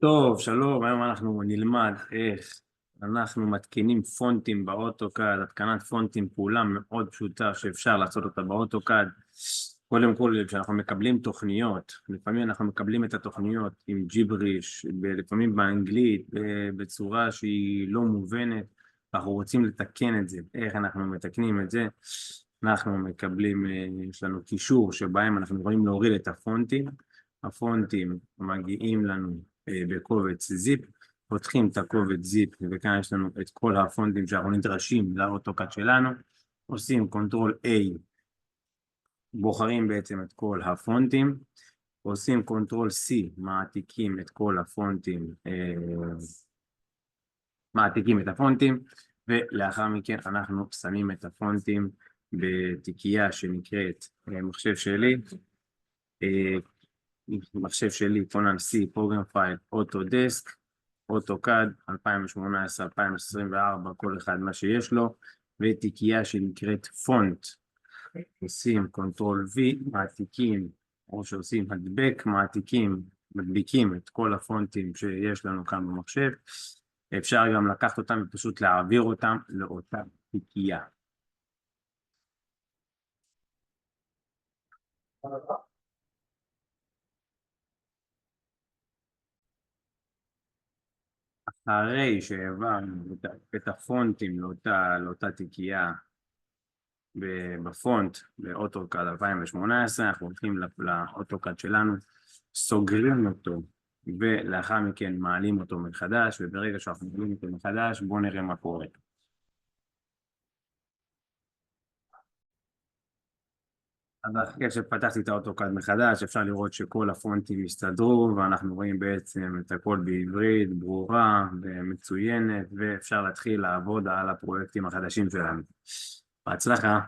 טוב, שלום, היום אנחנו נלמד איך אנחנו מתקינים פונטים באוטוקאד, התקנת פונטים, פעולה מאוד פשוטה שאפשר לעשות אותה באוטוקאד. קודם כל, כשאנחנו מקבלים תוכניות, לפעמים אנחנו מקבלים את התוכניות עם ג'יבריש, לפעמים באנגלית, בצורה שהיא לא מובנת, אנחנו רוצים לתקן את זה. איך אנחנו מתקנים את זה? אנחנו מקבלים, יש לנו קישור שבהם אנחנו יכולים להוריד את הפונטים. הפונטים מגיעים לנו בקובץ זיפ, פותחים את הקובץ זיפ, וכאן יש לנו את כל הפונטים שאנחנו נדרשים לאוטוקאד שלנו, עושים קונטרול A, בוחרים בעצם את כל הפונטים, עושים קונטרול C, מעתיקים את כל הפונטים, מעתיקים את הפונטים, ולאחר מכן אנחנו שמים את הפונטים בתיקייה שנקראת מחשב שלי, מחשב שלי, קונן C, פרוגרם פייל, אוטודסק, אוטוקאד, 2018-2024, כל אחד מה שיש לו, ותיקייה שנקראת פונט. עושים קונטרול V, מעתיקים, או שעושים הדבק, מדביקים את כל הפונטים שיש לנו כאן במחשב. אפשר גם לקחת אותם ופשוט להעביר אותם לאותה תיקייה. אחרי שהעברנו את הפונטים לאותה תיקייה בפונט באוטוקאד 2018, אנחנו הולכים לאוטוקאד שלנו, סוגרים אותו, ולאחר מכן מעלים אותו מחדש, וברגע שאנחנו מעלים אותו מחדש, בואו נראה מה קורה. אז אחרי שפתחתי את האוטוקאד מחדש, אפשר לראות שכל הפונטים הסתדרו, ואנחנו רואים בעצם את הכל בעברית, ברורה ומצוינת, ואפשר להתחיל לעבוד על הפרויקטים החדשים שלנו. בהצלחה.